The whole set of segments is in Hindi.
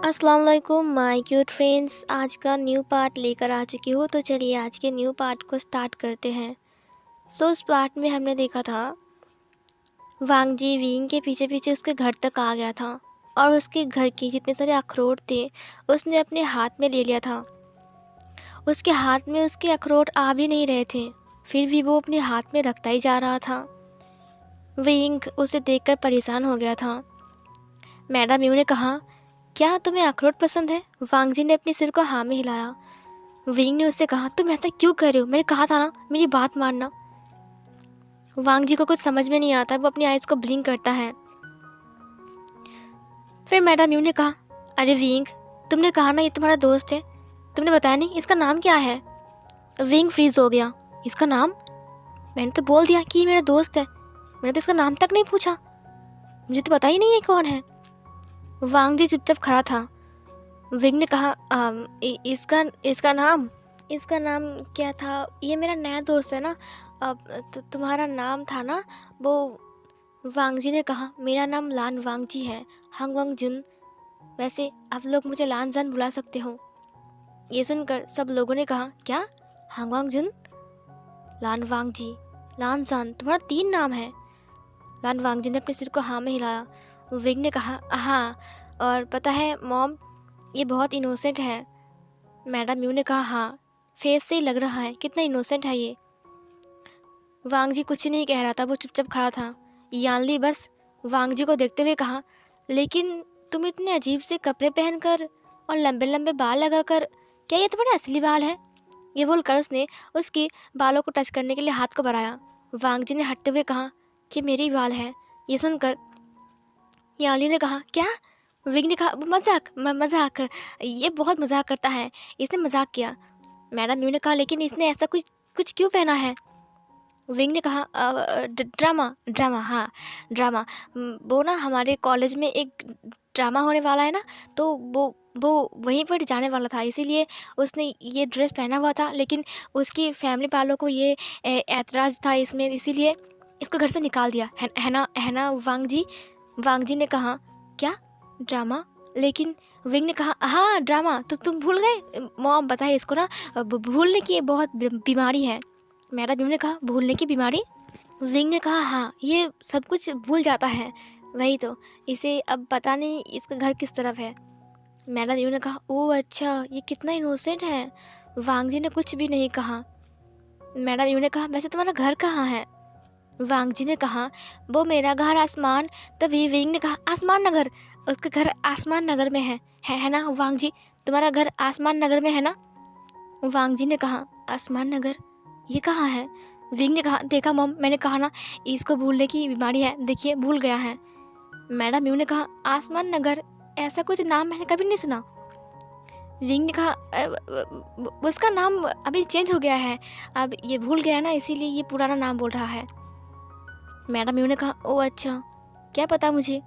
अस्सलाम वालेकुम माय क्यूट फ्रेंड्स। आज का न्यू पार्ट लेकर आ चुकी हूँ, तो चलिए आज के न्यू पार्ट को स्टार्ट करते हैं। उस पार्ट में हमने देखा था वांग जी विंग के पीछे पीछे उसके घर तक आ गया था और उसके घर के जितने सारे अखरोट थे उसने अपने हाथ में ले लिया था। उसके हाथ में उसके अखरोट आ भी नहीं रहे थे, फिर भी वो अपने हाथ में रखता ही जा रहा था। विंग उसे देखकर परेशान हो गया था। मैडम यू ने कहा, क्या तुम्हें अखरोट पसंद है? वांग जी ने अपने सिर को हाँ में हिलाया। विंग ने उससे कहा, तुम ऐसा क्यों कर रहे हो? मैंने कहा था ना, मेरी बात मानना। वांग जी को कुछ समझ में नहीं आता, वो अपनी आइज़ को ब्लिंक करता है। फिर मैडम यू ने कहा, अरे विंग, तुमने कहा ना ये तुम्हारा दोस्त है, तुमने बताया नहीं इसका नाम क्या है? विंग फ्रीज हो गया। इसका नाम? मैंने तो बोल दिया कि ये मेरा दोस्त है, मैंने तो इसका नाम तक नहीं पूछा, मुझे तो पता ही नहीं है कौन है। वांग जी चुपचाप खड़ा था। विंग ने कहा, इसका नाम क्या था? ये मेरा नया दोस्त है ना, अब तो तुम्हारा नाम था ना वो। वांग जी ने कहा, मेरा नाम लान वांग जी है, हंग वांग जुन। वैसे आप लोग मुझे लान जान बुला सकते हो। ये सुनकर सब लोगों ने कहा, क्या? हंग वांग जुन, लान वांग जी, लान जान, तुम्हारा 3 नाम है? लान वांग जी ने अपने सिर को हाँ में हिलाया। विंग ने कहा, हाँ, और पता है मॉम, ये बहुत इनोसेंट है। मैडम यू ने कहा, हाँ, फेस से ही लग रहा है, कितना इनोसेंट है ये। वांग जी कुछ नहीं कह रहा था, वो चुपचाप खड़ा था। यानली बस वांग जी को देखते हुए कहा, लेकिन तुम इतने अजीब से कपड़े पहनकर और लंबे लंबे बाल लगाकर, क्या ये तुम्हारे असली बाल है? ये बोलकर उसने उसकी बालों को टच करने के लिए हाथ को बढ़ाया। वांग जी ने हटते हुए कहा कि मेरे बाल हैं। ये सुनकर यानली ने कहा, क्या? विंग ने कहा, मजाक, ये बहुत मजाक करता है, इसने मजाक किया। मैडम यू ने कहा, लेकिन इसने ऐसा कुछ कुछ क्यों पहना है? विंग ने कहा, ड्रामा, हाँ ड्रामा। वो ना हमारे कॉलेज में एक ड्रामा होने वाला है ना, तो वो वहीं पर जाने वाला था, इसीलिए उसने ये ड्रेस पहना हुआ था, लेकिन उसकी फैमिली वालों को ये ऐतराज़ था इसमें, इसीलिए इसको घर से निकाल दिया है ना वांग जी ने कहा, क्या ड्रामा? लेकिन विंग ने कहा, हाँ ड्रामा, तो तुम भूल गए? मॉम बताए इसको ना, भूलने की बहुत बीमारी है। मैडम यू ने कहा, भूलने की बीमारी? विंग ने कहा, हाँ, ये सब कुछ भूल जाता है, वही तो, इसे अब पता नहीं इसका घर किस तरफ है। मैडम यू ने कहा, ओह अच्छा, ये कितना इनोसेंट है। वांग जी ने कुछ भी नहीं कहा। मैडम यू ने कहा, वैसे तुम्हारा घर कहाँ है? वांग जी ने कहा, वो मेरा घर आसमान। तभी विंग ने कहा, आसमान नगर? उसका घर आसमान नगर में है ना वांग जी? तुम्हारा घर आसमान नगर में है ना? वांग जी ने कहा, आसमान नगर, ये कहाँ है? विंग ने कहा, देखा मॉम, मैंने कहा ना इसको भूलने की बीमारी है, देखिए भूल गया है। मैडम यू ने कहा, आसमान नगर, ऐसा कुछ नाम मैंने कभी नहीं सुना। विंग ने कहा, उसका नाम अभी चेंज हो गया है, अब ये भूल गया ना, इसीलिए ये पुराना नाम बोल रहा है। मैडम यू ने कहा, ओह अच्छा, क्या पता मुझे।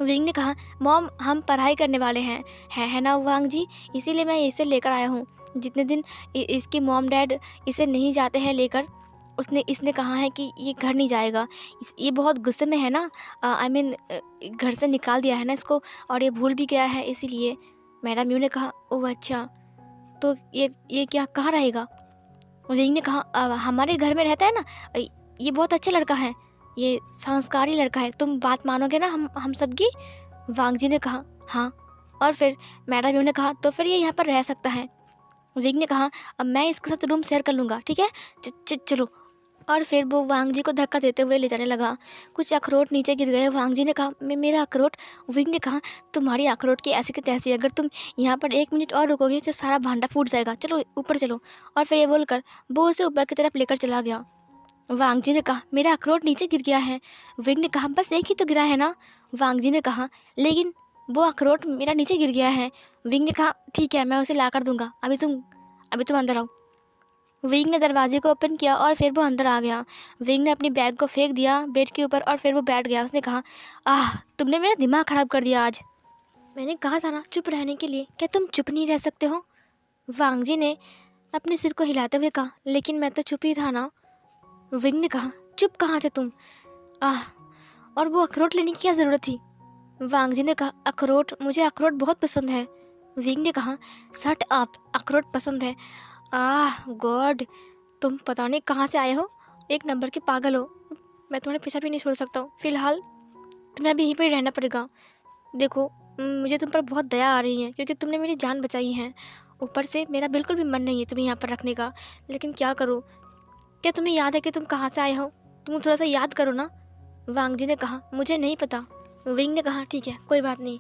विंग ने कहा, मॉम हम पढ़ाई करने वाले हैं, है ना वांग जी, इसीलिए मैं इसे लेकर आया हूँ। जितने दिन इसके मॉम डैड इसे नहीं जाते हैं लेकर, इसने कहा है कि ये घर नहीं जाएगा। ये बहुत गुस्से में है ना, आई मीन घर से निकाल दिया है ना इसको, और ये भूल भी गया है इसीलिए। मैडम यू ने कहा, ओह अच्छा, तो ये क्या कहाँ रहेगा? विंग ने कहा, हमारे घर में रहता है ना, ये बहुत अच्छा लड़का है, ये संस्कारी लड़का है, तुम बात मानोगे ना हम सबकी? वांग जी ने कहा, हाँ। और फिर मैडम यू ने कहा, तो फिर ये यहाँ पर रह सकता है। विंग ने कहा, अब मैं इसके साथ रूम शेयर कर लूँगा, ठीक है, चलो। और फिर वो वांग जी को धक्का देते हुए ले जाने लगा। कुछ अखरोट नीचे गिर गए। वांग जी ने कहा, मेरा अखरोट? विंग ने कहा, तुम्हारी अखरोट की ऐसी की तैसी, अगर तुम यहाँ पर 1 मिनट और रुकोगे तो सारा भांडा फूट जाएगा, चलो ऊपर चलो। और फिर ये बोलकर वो उसे ऊपर की तरफ लेकर चला गया। वांग जी ने कहा, मेरा अखरोट नीचे गिर गया है। विंग ने कहा, बस एक ही तो गिरा है ना? वांग जी ने कहा, लेकिन वो अखरोट मेरा नीचे गिर गया है। विंग ने कहा, ठीक है, मैं उसे ला कर दूंगा, अभी तुम अंदर आओ। विंग ने दरवाजे को ओपन किया और फिर वो अंदर आ गया। विंग ने अपनी बैग को फेंक दिया बेड के ऊपर और फिर वो बैठ गया। उसने कहा, तुमने मेरा दिमाग ख़राब कर दिया आज। मैंने कहा था ना चुप रहने के लिए, क्या तुम चुप नहीं रह सकते हो? वांग जी ने अपने सिर को हिलाते हुए कहा, लेकिन मैं तो चुप ही था ना। विंग ने कहा, चुप कहाँ थे तुम? और वो अखरोट लेने की क्या ज़रूरत थी? वांग जी ने कहा, अखरोट, मुझे अखरोट बहुत पसंद है। विंग ने कहा, शट अप, अखरोट पसंद है? आह गॉड, तुम पता नहीं कहाँ से आए हो, एक नंबर के पागल हो। मैं तुम्हारे पीछा भी नहीं छोड़ सकता हूँ, फिलहाल तुम्हें अभी यहीं पर रहना पड़ेगा। देखो, मुझे तुम पर बहुत दया आ रही है क्योंकि तुमने मेरी जान बचाई है। ऊपर से मेरा बिल्कुल भी मन नहीं है तुम्हें यहाँ पर रखने का, लेकिन क्या करूँ। क्या तुम्हें याद है कि तुम कहाँ से आए हो? तुम थोड़ा सा याद करो ना। वांग जी ने कहा, मुझे नहीं पता। विंग ने कहा, ठीक है, कोई बात नहीं।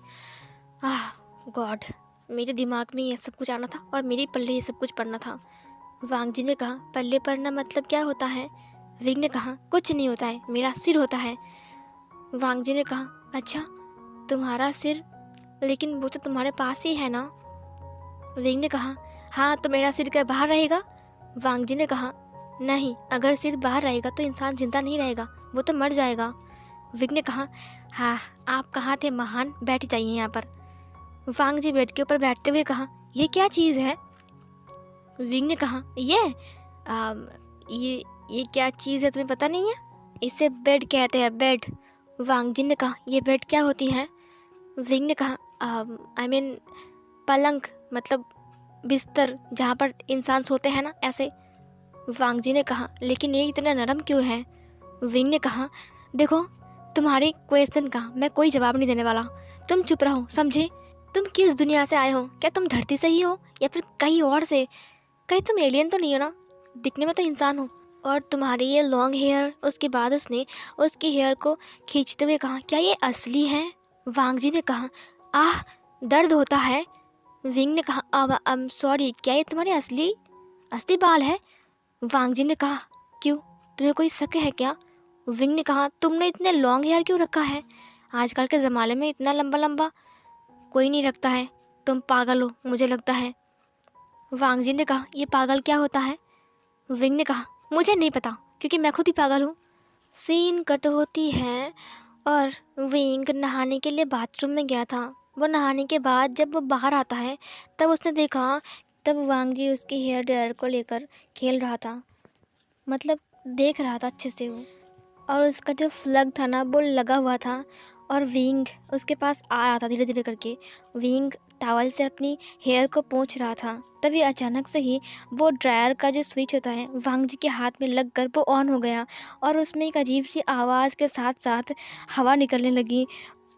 आह गॉड, मेरे दिमाग में ये सब कुछ आना था और मेरे पल्ले ये सब कुछ पढ़ना था। वांग जी ने कहा, पल्ले पढ़ना मतलब क्या होता है? विंग ने कहा, कुछ नहीं होता है, मेरा सिर होता है। वांग जी ने कहा, अच्छा, तुम्हारा सिर, लेकिन वो तो तुम्हारे पास ही है ना। विंग ने कहा, हाँ, तो मेरा सिर क्या बाहर रहेगा? वांग जी ने कहा, नहीं, अगर सिर बाहर रहेगा तो इंसान जिंदा नहीं रहेगा, वो तो मर जाएगा। विंग ने कहा, हाँ, आप कहाँ थे महान, बैठ जाइए यहाँ पर। वांग जी बेड के ऊपर बैठते हुए कहा, ये क्या चीज़ है? विंग ने कहा, आ, ये क्या चीज़ है, तुम्हें पता नहीं है? इसे बेड कहते हैं, बेड। वांग जी ने कहा, ये बेड क्या होती है? विंग ने कहा, आई मीन पलंग, मतलब बिस्तर, जहाँ पर इंसान सोते हैं ना, ऐसे। वांग जी ने कहा, लेकिन ये इतना नरम क्यों है? विंग ने कहा, देखो, तुम्हारी क्वेश्चन का मैं कोई जवाब नहीं देने वाला, तुम चुप रहो, समझे? तुम किस दुनिया से आए हो? क्या तुम धरती से ही हो या फिर कहीं और से? कहीं तुम एलियन तो नहीं हो ना? दिखने में तो इंसान हो। और तुम्हारी ये लॉन्ग हेयर। उसके बाद उसने उसके हेयर को खींचते हुए कहा, क्या ये असली है? वांग जी ने कहा, आह, दर्द होता है। विंग ने कहा, आई एम सॉरी, क्या ये तुम्हारे असली असली बाल है? वांग जी ने कहा, क्यों, तुम्हें कोई शक है क्या? विंग ने कहा, तुमने इतने लॉन्ग हेयर क्यों रखा है? आजकल के ज़माने में इतना लंबा लंबा कोई नहीं रखता है, तुम पागल हो मुझे लगता है। वांग जी ने कहा, ये पागल क्या होता है? विंग ने कहा, मुझे नहीं पता क्योंकि मैं खुद ही पागल हूँ। सीन कट होती है और विंग नहाने के लिए बाथरूम में गया था। वो नहाने के बाद जब वो बाहर आता है तब उसने देखा, तब वांग जी उसके हेयर ड्रायर को लेकर खेल रहा था, मतलब देख रहा था अच्छे से वो। और उसका जो फ्लग था ना वो लगा हुआ था और विंग उसके पास आ रहा था धीरे धीरे करके। विंग टॉवल से अपनी हेयर को पोंछ रहा था, तभी अचानक से ही वो ड्रायर का जो स्विच होता है वांग जी के हाथ में लग कर वो ऑन हो गया और उसमें एक अजीब सी आवाज़ के साथ साथ हवा निकलने लगी।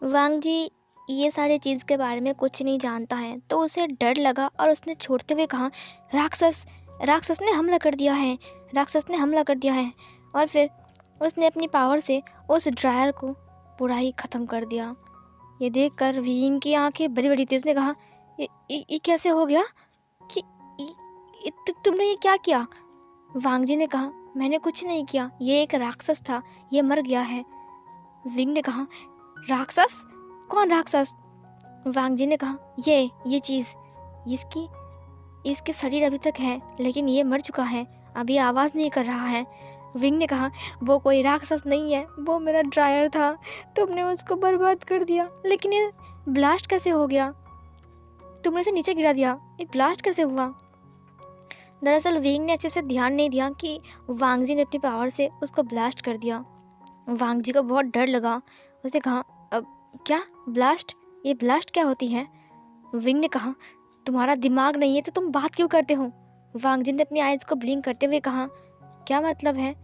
वांग जी ये सारी चीज़ के बारे में कुछ नहीं जानता है तो उसे डर लगा और उसने छोड़ते हुए कहा, राक्षस, राक्षस ने हमला कर दिया है, राक्षस ने हमला कर दिया है। और फिर उसने अपनी पावर से उस ड्रायर को पूरा ही ख़त्म कर दिया। ये देखकर विंग की आंखें बड़ी बड़ी थी। उसने कहा, ये कैसे हो गया कि तुमने ये क्या किया? वांग जी ने कहा, मैंने कुछ नहीं किया, ये एक राक्षस था, ये मर गया है। विंग ने कहा, राक्षस? कौन राक्षस? वांग जी ने कहा, ये चीज़, इसकी इसके शरीर अभी तक है लेकिन ये मर चुका है, अभी आवाज़ नहीं कर रहा है। विंग ने कहा, वो कोई राक्षस नहीं है, वो मेरा ड्रायर था, तुमने उसको बर्बाद कर दिया। लेकिन ये ब्लास्ट कैसे हो गया? तुमने इसे नीचे गिरा दिया, ये ब्लास्ट कैसे हुआ? दरअसल विंग ने अच्छे से ध्यान नहीं दिया कि वांग जी ने अपनी पावर से उसको ब्लास्ट कर दिया। वांग जी को बहुत डर लगा। उसने कहा, अब क्या ब्लास्ट, ये ब्लास्ट क्या होती है? विंग ने कहा, तुम्हारा दिमाग नहीं है तो तुम बात क्यों करते हो? वांग जी ने अपनी आइज़ को ब्लिंक करते हुए कहा, क्या मतलब है?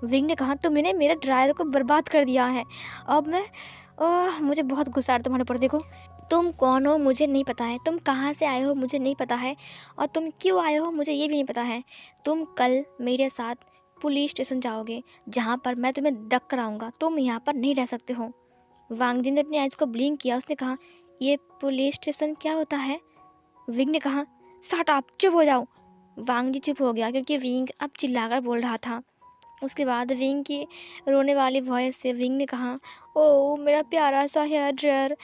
विंग ने कहा, तुमने मेरे ड्रायर को बर्बाद कर दिया है। अब मैं मुझे बहुत गुस्सा आ रहा तुम्हारे ऊपर। देखो, तुम कौन हो मुझे नहीं पता है, तुम कहाँ से आए हो मुझे नहीं पता है, और तुम क्यों आए हो मुझे ये भी नहीं पता है। तुम कल मेरे साथ पुलिस स्टेशन जाओगे जहाँ पर मैं तुम्हें डक कराऊंगा, तुम यहाँ पर नहीं रह सकते हो। वांग जी ने अपनी आइज़ को ब्लिंक किया। उसने कहा, ये पुलिस स्टेशन क्या होता है? विंग ने कहा, शट अप, चुप हो जाओ। वांग जी चुप हो गया क्योंकि विंग अब चिल्लाकर बोल रहा था। उसके बाद विंग की रोने वाली वॉइस से विंग ने कहा, ओ मेरा प्यारा सा हेयर ड्रायर,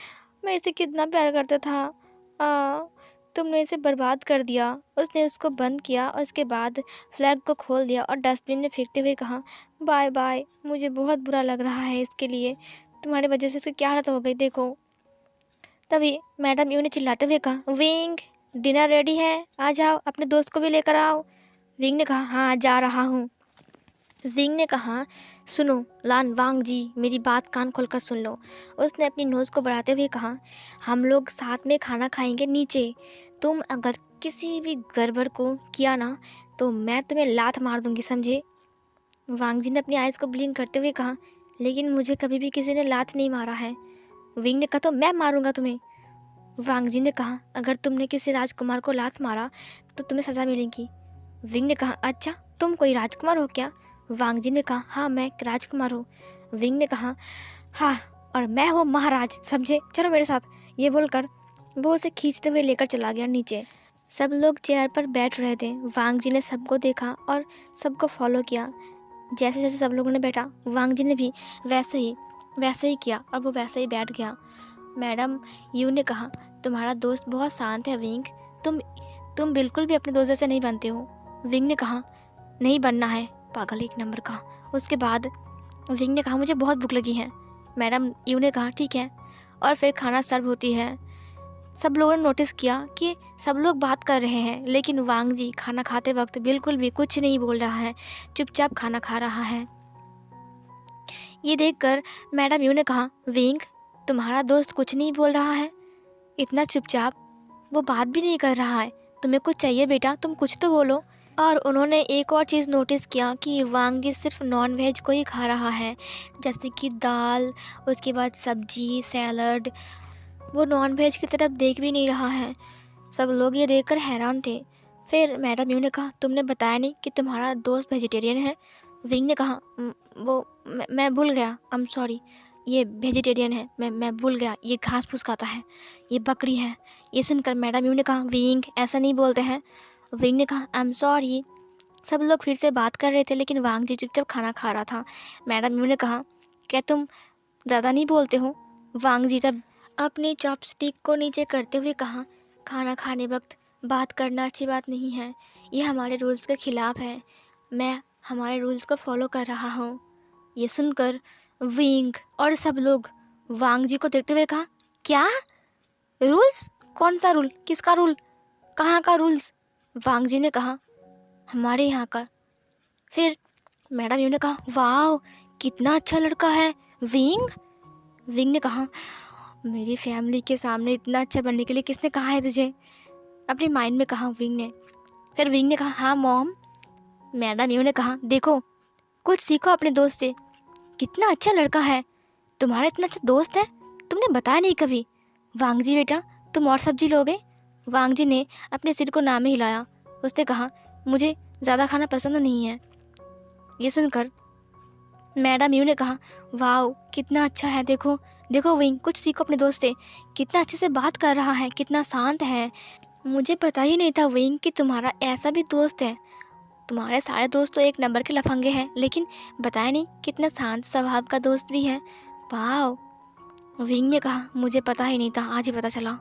मैं इसे कितना प्यार करता था, तुमने इसे बर्बाद कर दिया। उसने उसको बंद किया और उसके बाद फ्लैग को खोल दिया और डस्टबिन में फेंकते हुए कहा, बाय बाय, मुझे बहुत बुरा लग रहा है इसके लिए, तुम्हारी वजह से इसकी क्या हालत हो गई देखो। तभी मैडम यूं ने चिल्लाते हुए कहा, विंग, डिनर रेडी है, आ जाओ, अपने दोस्त को भी लेकर आओ। विंग ने कहा, हाँ जा रहा हूँ। विंग ने कहा, सुनो लान वांग जी, मेरी बात कान खोलकर सुन लो। उसने अपनी नोज़ को बढ़ाते हुए कहा, हम लोग साथ में खाना खाएंगे नीचे। तुम अगर किसी भी गड़बड़ को किया ना तो मैं तुम्हें लात मार दूंगी, समझे? वांग जी ने अपनी आइज़ को ब्लिंक करते हुए कहा, लेकिन मुझे कभी भी किसी ने लात नहीं मारा है। विंग ने कहा, तो मैं मारूंगा तुम्हें। वांग जी ने कहा, अगर तुमने किसी राजकुमार को लात मारा तो तुम्हें सज़ा मिलेगी। विंग ने कहा, अच्छा तुम कोई राजकुमार हो क्या? वांग जी ने कहा, हाँ मैं एक राजकुमार हूँ। विंग ने कहा, हाँ और मैं हूँ महाराज, समझे? चलो मेरे साथ। ये बोलकर वो उसे खींचते हुए लेकर चला गया नीचे। सब लोग चेयर पर बैठ रहे थे। वांग जी ने सबको देखा और सबको फॉलो किया। जैसे जैसे सब लोगों ने बैठा, वांग जी ने भी वैसे ही किया और वो वैसे ही बैठ गया। मैडम यू ने कहा, तुम्हारा दोस्त बहुत शांत है विंग, तुम बिल्कुल भी अपने दोस्त जैसे नहीं बनते हो। विंग ने कहा, नहीं बनना है, पागल एक नंबर का। उसके बाद विंग ने कहा, मुझे बहुत भूख लगी है। मैडम यू ने कहा, ठीक है। और फिर खाना सर्व होती है। सब लोगों ने नोटिस किया कि सब लोग बात कर रहे हैं, लेकिन वांग जी खाना खाते वक्त बिल्कुल भी कुछ नहीं बोल रहा है, चुपचाप खाना खा रहा है। ये देखकर मैडम यू ने कहा, विंग तुम्हारा दोस्त कुछ नहीं बोल रहा है, इतना चुपचाप, वो बात भी नहीं कर रहा है। तुम्हें कुछ चाहिए बेटा, तुम कुछ तो बोलो। और उन्होंने एक और चीज़ नोटिस किया कि वांग जी सिर्फ नॉन वेज को ही खा रहा है, जैसे कि दाल, उसके बाद सब्जी, सैलड। वो नॉन वेज की तरफ देख भी नहीं रहा है। सब लोग ये देखकर हैरान थे। फिर मैडम यू ने कहा, तुमने बताया नहीं कि तुम्हारा दोस्त वेजिटेरियन है। विंग ने कहा, वो मैं भूल गया, आई एम सॉरी, ये वेजिटेरियन है, मैं भूल गया, ये घास फूस खाता है, ये बकरी है। ये सुनकर मैडम यू ने कहा, विंग ऐसा नहीं बोलते हैं। विंग ने कहा, आई एम सॉरी। सब लोग फिर से बात कर रहे थे, लेकिन वांग जी चुपचाप खाना खा रहा था। मैडम यू ने कहा, क्या तुम ज़्यादा नहीं बोलते हो? वांग जी तब अपनी चॉपस्टिक को नीचे करते हुए कहा, खाना खाने वक्त बात करना अच्छी बात नहीं है, ये हमारे रूल्स के ख़िलाफ़ है। मैं हमारे रूल्स को फॉलो कर रहा हूँ। ये सुनकर विंग और सब लोग वांग जी को देखते हुए कहा, क्या रूल्स? कौन सा रूल? किसका रूल? कहाँ का रूल्स? वांग जी ने कहा, हमारे यहाँ का। फिर मैडम यू ने कहा, वाह कितना अच्छा लड़का है विंग। विंग ने कहा, मेरी फैमिली के सामने इतना अच्छा बनने के लिए किसने कहा है तुझे? अपने माइंड में कहा विंग ने। फिर विंग ने कहा, हाँ मॉम। मैडम यू ने कहा, देखो कुछ सीखो अपने दोस्त से, कितना अच्छा लड़का है, तुम्हारा इतना अच्छा दोस्त है, तुमने बताया नहीं कभी। वांग जी बेटा, तुम और सब्जी लोगे? वांग जी ने अपने सिर को ना में हिलाया। उसने कहा, मुझे ज़्यादा खाना पसंद नहीं है। ये सुनकर मैडम यू ने कहा, वाह कितना अच्छा है, देखो देखो विंग, कुछ सीखो अपने दोस्त से, कितना अच्छे से बात कर रहा है, कितना शांत है। मुझे पता ही नहीं था विंग कि तुम्हारा ऐसा भी दोस्त है। तुम्हारे सारे दोस्त तो एक नंबर के लफंगे हैं, लेकिन बताया नहीं कितना शांत स्वभाव का दोस्त भी है। वाह। विंग ने कहा, मुझे पता ही नहीं था, आज ही पता चला।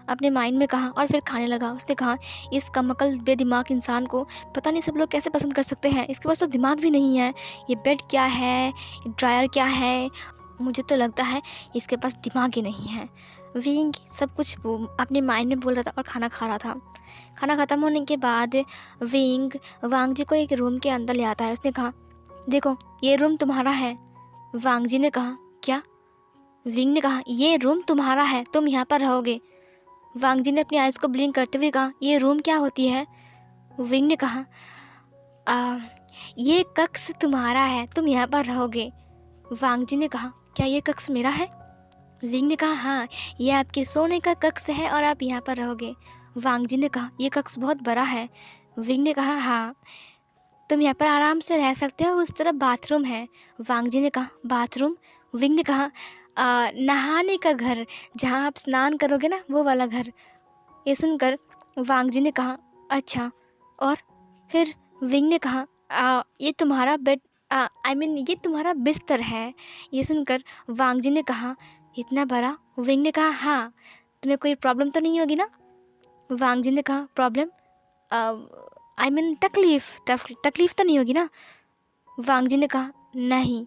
अपने माइंड में कहा और फिर खाने लगा। उसने कहा, इस कमअकल बेदिमाग इंसान को पता नहीं सब लोग कैसे पसंद कर सकते हैं, इसके पास तो दिमाग भी नहीं है। ये बेड क्या है, ड्रायर क्या है, मुझे तो लगता है इसके पास दिमाग ही नहीं है। विंग सब कुछ अपने माइंड में बोल रहा था और खाना खा रहा था। खाना ख़त्म होने के बाद विंग वांग जी को एक रूम के अंदर ले आता है। उसने कहा, देखो ये रूम तुम्हारा है। वांग जी ने कहा, क्या? विंग ने कहा, ये रूम तुम्हारा है, तुम यहाँ पर रहोगे। वांग जी ने अपनी आइज़ को ब्लिंक करते हुए कहा, ये रूम क्या होती है? विंग ने कहा, ये कक्ष तुम्हारा है, तुम यहाँ पर रहोगे। वांग जी ने कहा, क्या ये कक्ष मेरा है? विंग ने कहा, हाँ ये आपके सोने का कक्ष है और आप यहाँ पर रहोगे। वांग जी ने कहा, ये कक्ष बहुत बड़ा है। विंग ने कहा, हाँ तुम यहाँ पर आराम से रह सकते हो, उस तरफ बाथरूम है। वांग जी ने कहा, बाथरूम? विंग ने कहा, नहाने का घर, जहाँ आप स्नान करोगे ना, वो वाला घर। ये सुनकर वांग जी ने कहा, अच्छा। और फिर विंग ने कहा, ये तुम्हारा बेड, ये तुम्हारा बिस्तर है। ये सुनकर वांग जी ने कहा, इतना बड़ा? विंग ने कहा, हाँ तुम्हें कोई प्रॉब्लम तो नहीं होगी ना? वांग जी ने कहा, प्रॉब्लम? तकलीफ़ तो नहीं होगी ना? वांग जी ने कहा, नहीं।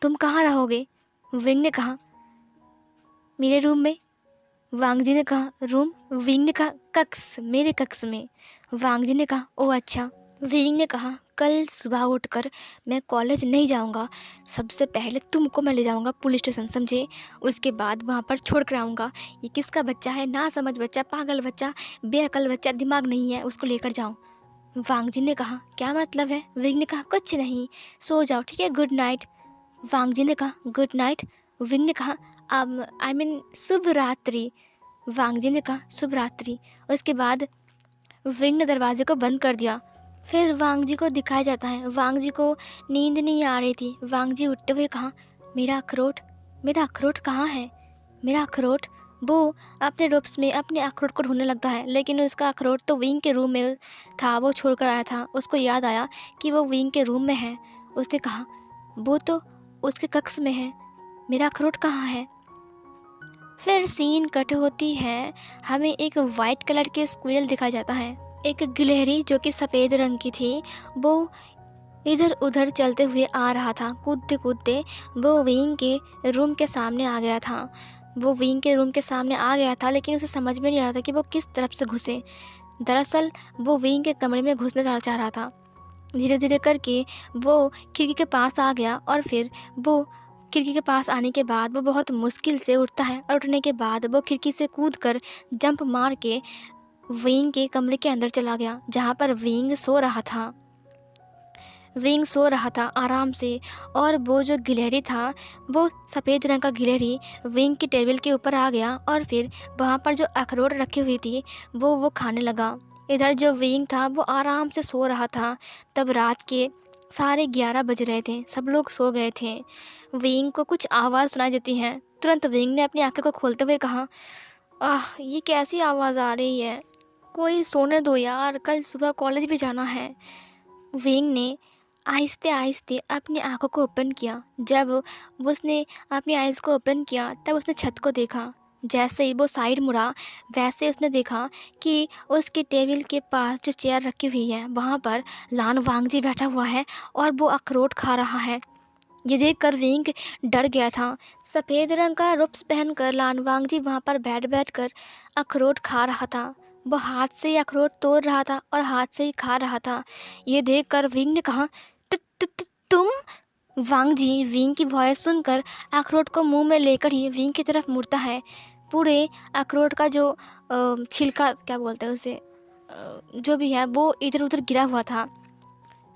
तुम कहाँ रहोगे? विंग ने कहा, मेरे रूम में। वांग जी ने कहा, रूम? विंग ने कहा, कक्ष, मेरे कक्ष में। वांग जी ने कहा, ओह अच्छा। विंग ने कहा, कल सुबह उठकर मैं कॉलेज नहीं जाऊंगा। सबसे पहले तुमको मैं ले जाऊंगा पुलिस स्टेशन, समझे? उसके बाद वहाँ पर छोड़ कर आऊँगा। ये किसका बच्चा है? ना समझ बच्चा, पागल बच्चा, बेअकल बच्चा, दिमाग नहीं है, उसको लेकर जाऊँ। वांग जी ने कहा, क्या मतलब है? विंग ने कहा, कुछ नहीं, सो जाओ, ठीक है, गुड नाइट। वांग जी ने कहा, गुड नाइट। विंग ने कहा, आई मीन शुभ रात्रि। वांग जी ने कहा, शुभ रात्रि। उसके बाद विंग ने दरवाजे को बंद कर दिया। फिर वांग जी को दिखाया जाता है, वांग जी को नींद नहीं आ रही थी। वांग जी उठते हुए कहा, मेरा अखरोट कहाँ है? मेरा अखरोट। वो अपने रूप्स में अपने अखरोट को ढूंढने लगता है, लेकिन उसका अखरोट तो विंग के रूम में था, वो छोड़ कर आया था। उसको याद आया कि वो विंग के रूम में है। उसने कहा, वो तो उसके कक्ष में है, मेरा अखरोट कहाँ है? फिर सीन कट होती है, हमें एक वाइट कलर के स्क्विरल दिखाया जाता है। एक गिलहरी जो कि सफ़ेद रंग की थी, वो इधर उधर चलते हुए आ रहा था। कूदते कूदते वो विंग के रूम के सामने आ गया था। लेकिन उसे समझ में नहीं आ रहा था कि वो किस तरफ से घुसे। दरअसल वो विंग के कमरे में घुसना चाह रहा था। धीरे धीरे करके वो खिड़की के पास आ गया, और फिर वो खिड़की के पास आने के बाद वो बहुत मुश्किल से उठता है, और उठने के बाद वो खिड़की से कूदकर जंप मार के विंग के कमरे के अंदर चला गया, जहाँ पर विंग सो रहा था आराम से। और वो जो गिलहरी था, वो सफ़ेद रंग का गिलहरी विंग की टेबल के ऊपर आ गया, और फिर वहाँ पर जो अखरोट रखी हुई थी वो खाने लगा। इधर जो विंग था वो आराम से सो रहा था। तब रात के 11:30 बज रहे थे, सब लोग सो गए थे। विंग को कुछ आवाज़ सुनाई देती है। तुरंत विंग ने अपनी आंखें को खोलते हुए कहा, आह, ये कैसी आवाज़ आ रही है? कोई सोने दो यार, कल सुबह कॉलेज भी जाना है। विंग ने आहिस्ते आहिस्ते अपनी आंखों को ओपन किया। जब उसने अपनी आइज़ को ओपन किया, तब उसने छत को देखा। जैसे ही वो साइड मुड़ा, वैसे उसने देखा कि उसके टेबल के पास जो चेयर रखी हुई है, वहाँ पर लान वांगजी बैठा हुआ है, और वो अखरोट खा रहा है। ये देखकर विंग डर गया था। सफ़ेद रंग का रूप्स पहनकर लान वांगजी वहाँ पर बैठ कर अखरोट खा रहा था। वो हाथ से ही अखरोट तोड़ रहा था और हाथ से ही खा रहा था। ये देखकर विंग ने कहा, तुम? वांग जी विंग की वॉइस सुनकर अखरोट को मुंह में लेकर ही विंग की तरफ मुड़ता है। पूरे अखरोट का जो छिलका, क्या बोलते हैं उसे, जो भी है, वो इधर उधर गिरा हुआ था।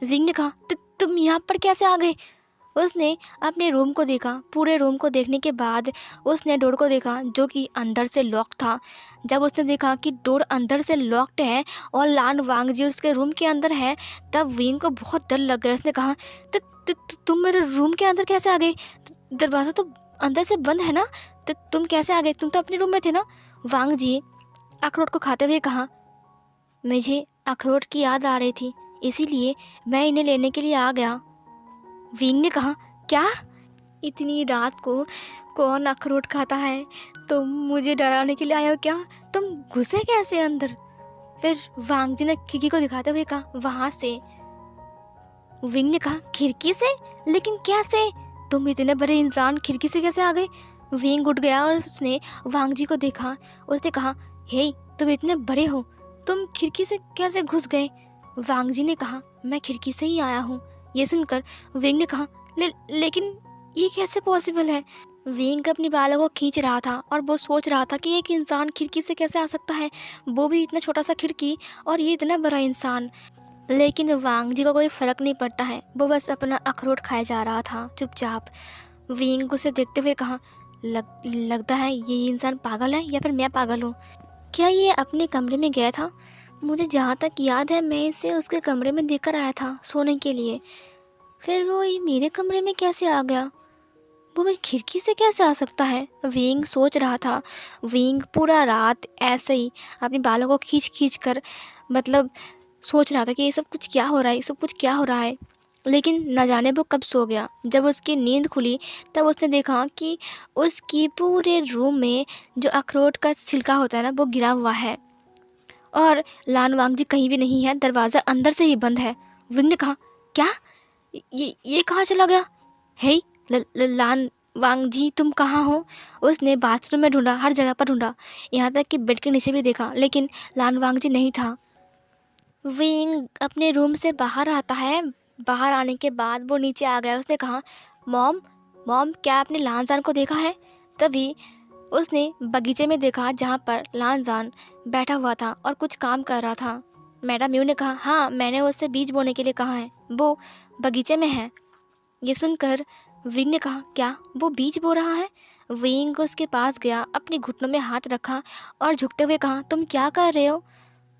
विंग ने कहा, तुम यहाँ पर कैसे आ गए? उसने अपने रूम को देखा। पूरे रूम को देखने के बाद उसने डोर को देखा, जो कि अंदर से लॉक था। जब उसने देखा कि डोर अंदर से लॉक्ड है और लान वांग जी उसके रूम के अंदर है, तब विंग को बहुत डर लग गया। उसने कहा, तुम मेरे रूम के अंदर कैसे आ गए? दरवाज़ा तो अंदर से बंद है ना, तो तुम कैसे आ गए? तुम तो अपने रूम में थे ना। वांग जी अखरोट को खाते हुए कहा, मुझे अखरोट की याद आ रही थी, इसीलिए मैं इन्हें लेने के लिए आ गया। विंग ने कहा, क्या? इतनी रात को कौन अखरोट खाता है? तुम मुझे डराने के लिए आए हो क्या? तुम घुसे कैसे अंदर? फिर वांग जी ने खिड़की को दिखाते हुए कहा, वहाँ से। विंग ने कहा, खिड़की से? लेकिन कैसे? तुम इतने बड़े इंसान खिड़की से कैसे आ गए? विंग उठ गया और उसने वांग जी को देखा। उसने कहा, हे, तुम इतने बड़े हो, तुम खिड़की से कैसे घुस गए? वांग जी ने कहा, मैं खिड़की से ही आया हूँ। ये सुनकर विंग ने कहा, लेकिन ये कैसे पॉसिबल है? विंग अपनी बालों को खींच रहा था, और वो सोच रहा था कि एक इंसान खिड़की से कैसे आ सकता है, वो भी इतना छोटा सा खिड़की, और ये इतना बड़ा इंसान। लेकिन वांग जी को कोई फ़र्क नहीं पड़ता है, वो बस अपना अखरोट खाए जा रहा था चुपचाप। विंग उसे देखते हुए कहा, लगता है ये इंसान पागल है, या फिर मैं पागल हूँ। क्या ये अपने कमरे में गया था? मुझे जहाँ तक याद है, मैं इसे उसके कमरे में देकर आया था सोने के लिए। फिर वो ये मेरे कमरे में कैसे आ गया? वो मेरी खिड़की से कैसे आ सकता है? विंग सोच रहा था। विंग पूरा रात ऐसे ही अपने बालों को खींच खींच कर, मतलब सोच रहा था कि ये सब कुछ क्या हो रहा है, लेकिन न जाने वो कब सो गया। जब उसकी नींद खुली, तब उसने देखा कि उसकी पूरे रूम में जो अखरोट का छिलका होता है ना, वो गिरा हुआ है, और लान वांग जी कहीं भी नहीं है, दरवाज़ा अंदर से ही बंद है। विंग ने कहा, क्या? ये कहाँ चला गया? हे, लान वांग जी, तुम कहाँ हो? उसने बाथरूम में ढूंढा, हर जगह पर ढूंढा, यहाँ तक कि बेड के नीचे भी देखा, लेकिन लान वांग जी नहीं था। विंग अपने रूम से बाहर आता है। बाहर आने के बाद वो नीचे आ गया। उसने कहा, मॉम मॉम क्या आपने लानजान को देखा है? तभी उसने बगीचे में देखा जहाँ पर लानजान बैठा हुआ था और कुछ काम कर रहा था। मैडम म्यू ने कहा, हाँ मैंने उससे बीज बोने के लिए कहा है, वो बगीचे में है। ये सुनकर विंग ने कहा, क्या वो बीज बो रहा है? विंग उसके पास गया, अपने घुटनों में हाथ रखा और झुकते हुए कहा, तुम क्या कर रहे हो?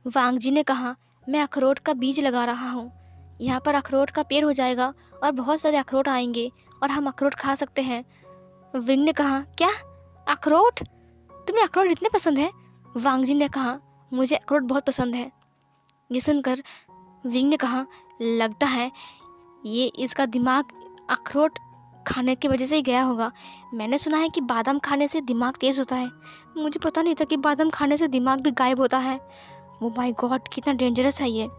वांग जी ने कहा, मैं अखरोट का बीज लगा रहा हूँ। यहाँ पर अखरोट का पेड़ हो जाएगा और बहुत सारे अखरोट आएंगे और हम अखरोट खा सकते हैं। विंग ने कहा, क्या अखरोट? तुम्हें अखरोट इतने पसंद है? वांग जी ने कहा, मुझे अखरोट बहुत पसंद है। ये सुनकर विंग ने कहा, लगता है ये इसका दिमाग अखरोट खाने की वजह से ही गया होगा। मैंने सुना है कि बादाम खाने से दिमाग तेज़ होता है। मुझे पता नहीं था कि बादाम खाने से दिमाग भी गायब होता है। ओ माय गॉड, कितना डेंजरस है ये।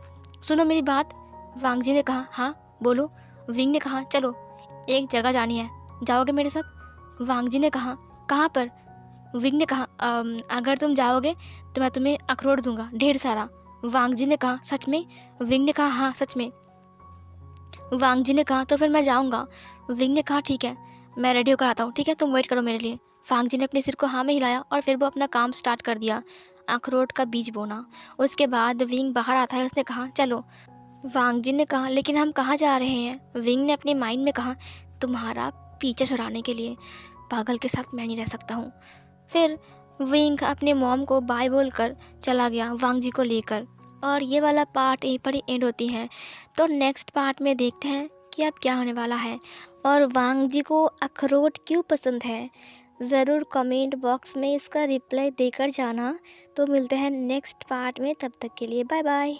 सुनो मेरी बात। वांग जी ने कहा, हाँ बोलो। विंग ने कहा, चलो एक जगह जानी है, जाओगे मेरे साथ? वांग जी ने कहा, कहाँ पर? विंग ने कहा, अगर तुम जाओगे तो मैं तुम्हें अखरोट दूंगा ढेर सारा। वांग जी ने कहा, सच में? विंग ने कहा, हाँ सच में। वांग जी ने कहा, तो फिर मैं जाऊंगा। विंग ने कहा, ठीक है मैं रेडी होकर आता हूँ, ठीक है तुम वेट करो मेरे लिए। वांग जी ने अपने सिर को हाँ में हिलाया और फिर वो अपना काम स्टार्ट कर दिया, अखरोट का बीज बोना। उसके बाद विंग बाहर आता है। उसने कहा, चलो। वांग जी ने कहा, लेकिन हम कहाँ जा रहे हैं? विंग ने अपने माइंड में कहा, तुम्हारा पीछे छुड़ाने के लिए। पागल के साथ मैं नहीं रह सकता हूँ। फिर विंग अपने मॉम को बाय बोलकर चला गया वांग जी को लेकर। और ये वाला पार्ट यहीं पर ही एंड होती है। तो नेक्स्ट पार्ट में देखते हैं कि अब क्या होने वाला है और वांग जी को अखरोट क्यों पसंद है। ज़रूर कमेंट बॉक्स में इसका रिप्लाई देकर जाना। तो मिलते हैं नेक्स्ट पार्ट में, तब तक के लिए बाय बाय।